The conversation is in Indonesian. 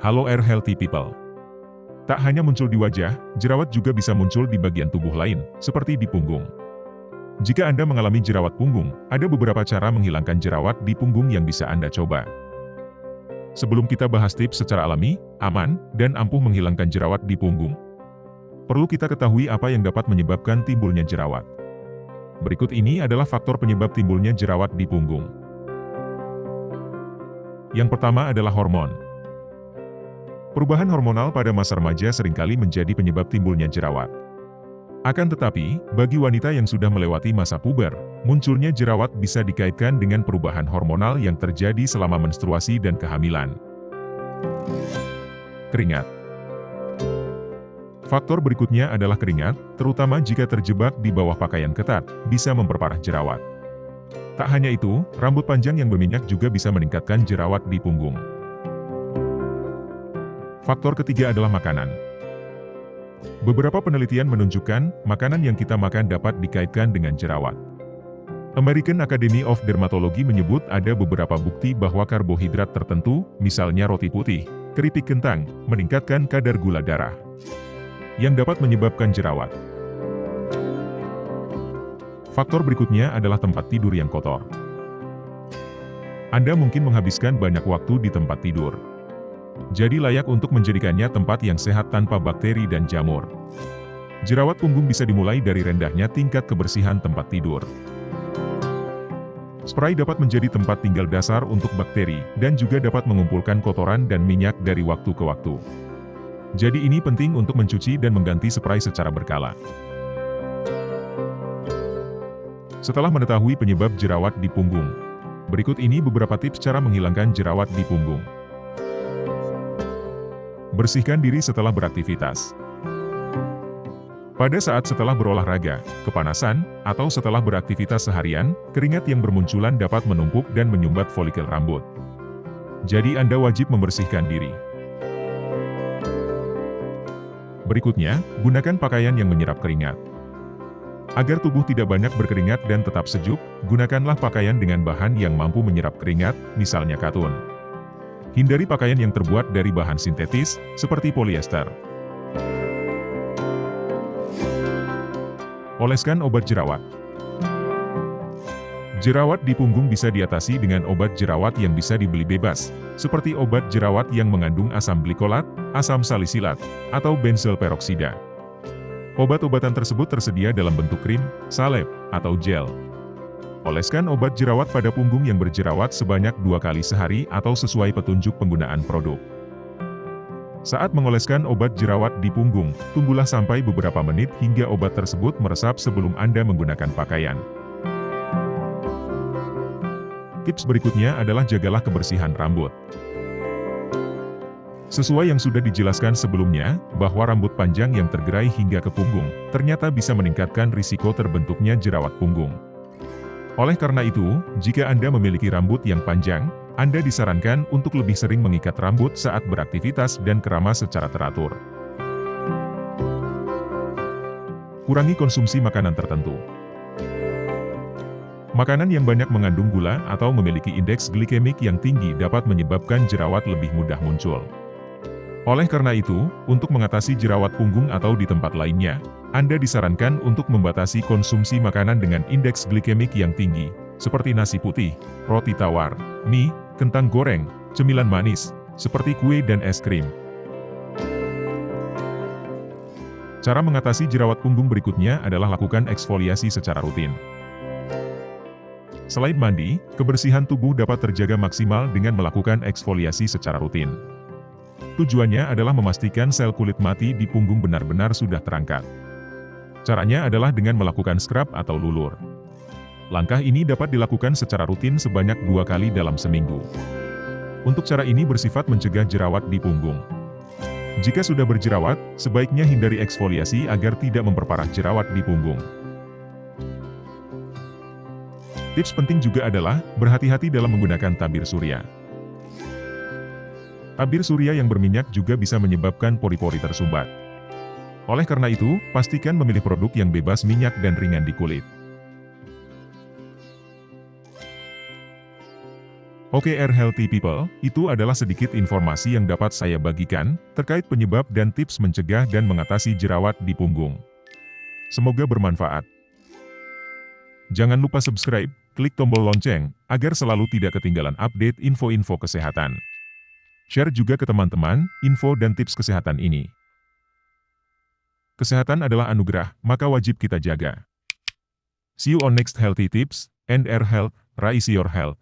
Halo Air Healthy People. Tak hanya muncul di wajah, jerawat juga bisa muncul di bagian tubuh lain, seperti di punggung. Jika Anda mengalami jerawat punggung, ada beberapa cara menghilangkan jerawat di punggung yang bisa Anda coba. Sebelum kita bahas tips secara alami, aman, dan ampuh menghilangkan jerawat di punggung, perlu kita ketahui apa yang dapat menyebabkan timbulnya jerawat. Berikut ini adalah faktor penyebab timbulnya jerawat di punggung. Yang pertama adalah hormon. Perubahan hormonal pada masa remaja seringkali menjadi penyebab timbulnya jerawat. Akan tetapi, bagi wanita yang sudah melewati masa puber, munculnya jerawat bisa dikaitkan dengan perubahan hormonal yang terjadi selama menstruasi dan kehamilan. Keringat. Faktor berikutnya adalah keringat, terutama jika terjebak di bawah pakaian ketat, bisa memperparah jerawat. Tak hanya itu, rambut panjang yang berminyak juga bisa meningkatkan jerawat di punggung. Faktor ketiga adalah makanan. Beberapa penelitian menunjukkan, makanan yang kita makan dapat dikaitkan dengan jerawat. American Academy of Dermatology menyebut ada beberapa bukti bahwa karbohidrat tertentu, misalnya roti putih, keripik kentang, meningkatkan kadar gula darah, yang dapat menyebabkan jerawat. Faktor berikutnya adalah tempat tidur yang kotor. Anda mungkin menghabiskan banyak waktu di tempat tidur. Jadi layak untuk menjadikannya tempat yang sehat tanpa bakteri dan jamur. Jerawat punggung bisa dimulai dari rendahnya tingkat kebersihan tempat tidur. Spray dapat menjadi tempat tinggal dasar untuk bakteri, dan juga dapat mengumpulkan kotoran dan minyak dari waktu ke waktu. Jadi ini penting untuk mencuci dan mengganti spray secara berkala. Setelah mengetahui penyebab jerawat di punggung, berikut ini beberapa tips cara menghilangkan jerawat di punggung. Bersihkan diri setelah beraktivitas. Pada saat setelah berolahraga, kepanasan, atau setelah beraktivitas seharian, keringat yang bermunculan dapat menumpuk dan menyumbat folikel rambut. Jadi Anda wajib membersihkan diri. Berikutnya, gunakan pakaian yang menyerap keringat. Agar tubuh tidak banyak berkeringat dan tetap sejuk, gunakanlah pakaian dengan bahan yang mampu menyerap keringat, misalnya katun. Hindari pakaian yang terbuat dari bahan sintetis, seperti polyester. Oleskan obat jerawat. Jerawat di punggung bisa diatasi dengan obat jerawat yang bisa dibeli bebas, seperti obat jerawat yang mengandung asam glikolat, asam salisilat, atau benzoyl peroksida. Obat-obatan tersebut tersedia dalam bentuk krim, salep, atau gel. Oleskan obat jerawat pada punggung yang berjerawat sebanyak 2 kali sehari atau sesuai petunjuk penggunaan produk. Saat mengoleskan obat jerawat di punggung, tunggulah sampai beberapa menit hingga obat tersebut meresap sebelum Anda menggunakan pakaian. Tips berikutnya adalah jagalah kebersihan rambut. Sesuai yang sudah dijelaskan sebelumnya, bahwa rambut panjang yang tergerai hingga ke punggung, ternyata bisa meningkatkan risiko terbentuknya jerawat punggung. Oleh karena itu, jika Anda memiliki rambut yang panjang, Anda disarankan untuk lebih sering mengikat rambut saat beraktivitas dan keramas secara teratur. Kurangi konsumsi makanan tertentu. Makanan yang banyak mengandung gula atau memiliki indeks glikemik yang tinggi dapat menyebabkan jerawat lebih mudah muncul. Oleh karena itu, untuk mengatasi jerawat punggung atau di tempat lainnya, Anda disarankan untuk membatasi konsumsi makanan dengan indeks glikemik yang tinggi, seperti nasi putih, roti tawar, mie, kentang goreng, cemilan manis, seperti kue dan es krim. Cara mengatasi jerawat punggung berikutnya adalah lakukan eksfoliasi secara rutin. Selain mandi, kebersihan tubuh dapat terjaga maksimal dengan melakukan eksfoliasi secara rutin. Tujuannya adalah memastikan sel kulit mati di punggung benar-benar sudah terangkat. Caranya adalah dengan melakukan scrub atau lulur. Langkah ini dapat dilakukan secara rutin sebanyak 2 kali dalam seminggu. Untuk cara ini bersifat mencegah jerawat di punggung. Jika sudah berjerawat, sebaiknya hindari eksfoliasi agar tidak memperparah jerawat di punggung. Tips penting juga adalah, berhati-hati dalam menggunakan tabir surya. Tabir surya yang berminyak juga bisa menyebabkan pori-pori tersumbat. Oleh karena itu, pastikan memilih produk yang bebas minyak dan ringan di kulit. Oke Healthy People, itu adalah sedikit informasi yang dapat saya bagikan terkait penyebab dan tips mencegah dan mengatasi jerawat di punggung. Semoga bermanfaat. Jangan lupa subscribe, klik tombol lonceng, agar selalu tidak ketinggalan update info-info kesehatan. Share juga ke teman-teman, info dan tips kesehatan ini. Kesehatan adalah anugerah, maka wajib kita jaga. See you on next healthy tips, and health, raise your health.